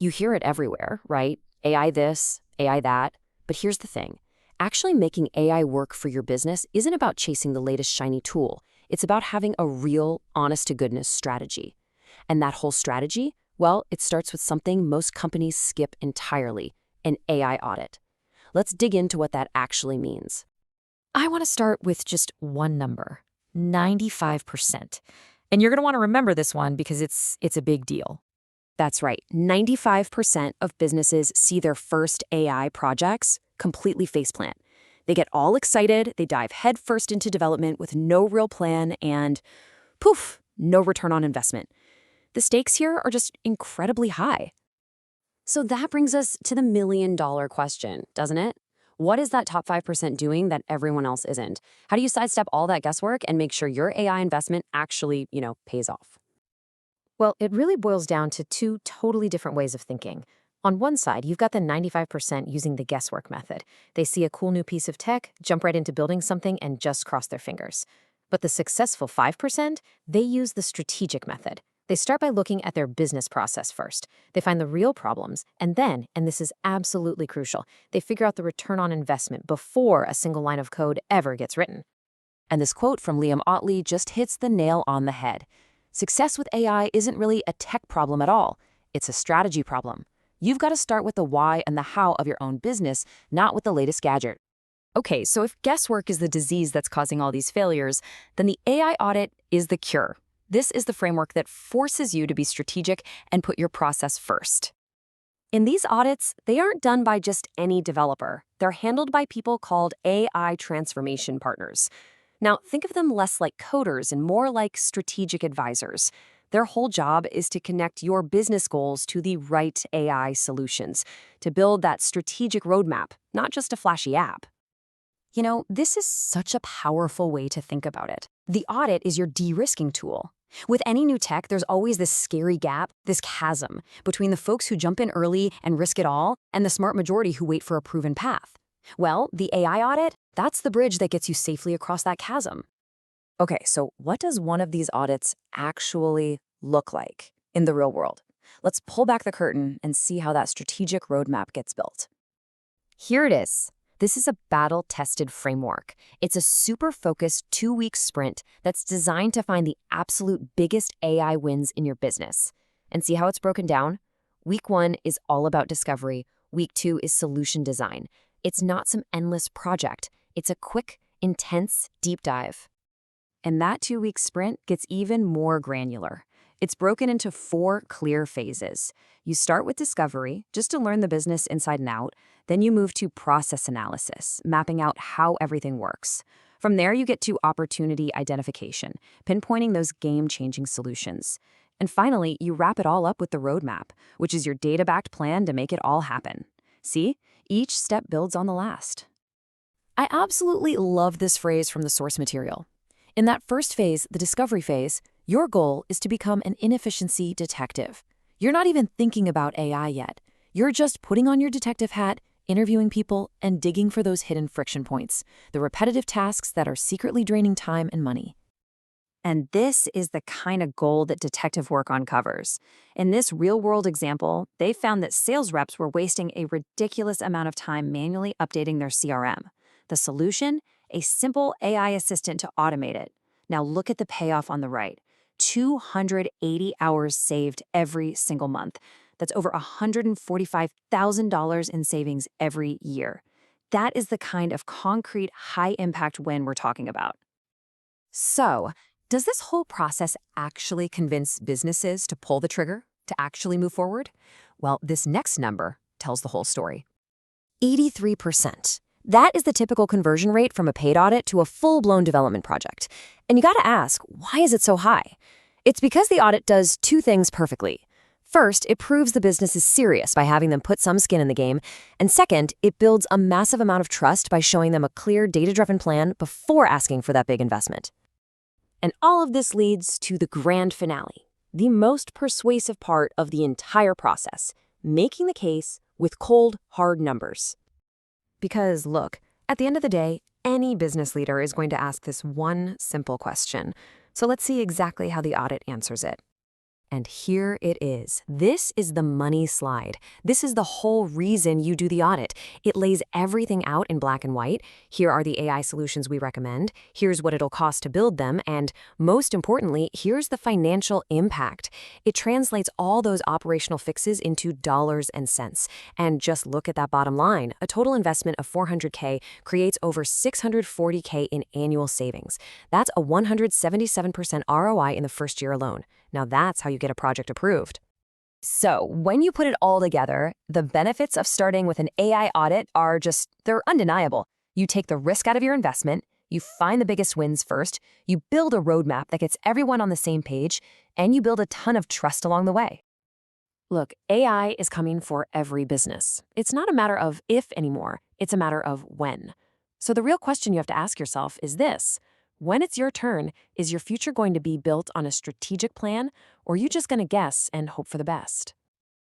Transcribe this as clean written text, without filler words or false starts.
You hear it everywhere, right? AI this, AI that. But here's the thing. Actually making AI work for your business isn't about chasing the latest shiny tool. It's about having a real, honest-to-goodness strategy. And that whole strategy, well, it starts with something most companies skip entirely, an AI audit. Let's dig into what that actually means. I want to start with just one number, 95%. And you're going to want to remember this one because it's a big deal. That's right. 95% of businesses see their first AI projects completely faceplant. They get all excited, they dive headfirst into development with no real plan, and poof, no return on investment. The stakes here are just incredibly high. So that brings us to the million-dollar question, doesn't it? What is that top 5% doing that everyone else isn't? How do you sidestep all that guesswork and make sure your AI investment actually, pays off? Well, it really boils down to two totally different ways of thinking. On one side, you've got the 95% using the guesswork method. They see a cool new piece of tech, jump right into building something, and just cross their fingers. But the successful 5%, they use the strategic method. They start by looking at their business process first. They find the real problems, and then, and this is absolutely crucial, they figure out the return on investment before a single line of code ever gets written. And this quote from Liam Otley just hits the nail on the head. Success with AI isn't really a tech problem at all. It's a strategy problem. You've got to start with the why and the how of your own business, not with the latest gadget. Okay, so if guesswork is the disease that's causing all these failures, then the AI audit is the cure. This is the framework that forces you to be strategic and put your process first. In these audits, they aren't done by just any developer. They're handled by people called AI transformation partners. Now, think of them less like coders and more like strategic advisors. Their whole job is to connect your business goals to the right AI solutions, to build that strategic roadmap, not just a flashy app. This is such a powerful way to think about it. The audit is your de-risking tool. With any new tech, there's always this scary gap, this chasm, between the folks who jump in early and risk it all and the smart majority who wait for a proven path. Well, the AI audit, that's the bridge that gets you safely across that chasm. Okay, so what does one of these audits actually look like in the real world? Let's pull back the curtain and see how that strategic roadmap gets built. Here it is. This is a battle-tested framework. It's a super focused 2-week sprint that's designed to find the absolute biggest AI wins in your business. And see how it's broken down? Week 1 is all about discovery. Week 2 is solution design. It's not some endless project. It's a quick, intense, deep dive. And that 2-week sprint gets even more granular. It's broken into 4 clear phases. You start with discovery, just to learn the business inside and out. Then you move to process analysis, mapping out how everything works. From there, you get to opportunity identification, pinpointing those game-changing solutions. And finally, you wrap it all up with the roadmap, which is your data-backed plan to make it all happen. See? Each step builds on the last. I absolutely love this phrase from the source material. In that first phase, the discovery phase, your goal is to become an inefficiency detective. You're not even thinking about AI yet. You're just putting on your detective hat, interviewing people, and digging for those hidden friction points, the repetitive tasks that are secretly draining time and money. And this is the kind of gold that detective work uncovers. In this real-world example, they found that sales reps were wasting a ridiculous amount of time manually updating their CRM. The solution? A simple AI assistant to automate it. Now look at the payoff on the right. 280 hours saved every single month. That's over $145,000 in savings every year. That is the kind of concrete, high-impact win we're talking about. So, does this whole process actually convince businesses to pull the trigger, to actually move forward? Well, this next number tells the whole story. 83%. That is the typical conversion rate from a paid audit to a full-blown development project. And you gotta ask, why is it so high? It's because the audit does 2 things perfectly. First, it proves the business is serious by having them put some skin in the game. And second, it builds a massive amount of trust by showing them a clear data-driven plan before asking for that big investment. And all of this leads to the grand finale, the most persuasive part of the entire process, making the case with cold, hard numbers. Because look, at the end of the day, any business leader is going to ask this one simple question. So let's see exactly how the audit answers it. And here it is. This is the money slide. This is the whole reason you do the audit. It lays everything out in black and white. Here are the AI solutions we recommend. Here's what it'll cost to build them. And most importantly, here's the financial impact. It translates all those operational fixes into dollars and cents. And just look at that bottom line. A total investment of $400K creates over $640K in annual savings. That's a 177% ROI in the first year alone. Now that's how you get a project approved. So, when you put it all together, the benefits of starting with an AI audit are they're undeniable. You take the risk out of your investment, you find the biggest wins first, you build a roadmap that gets everyone on the same page, and you build a ton of trust along the way. Look, AI is coming for every business. It's not a matter of if anymore, it's a matter of when. So the real question you have to ask yourself is this: when it's your turn, is your future going to be built on a strategic plan, or are you just going to guess and hope for the best?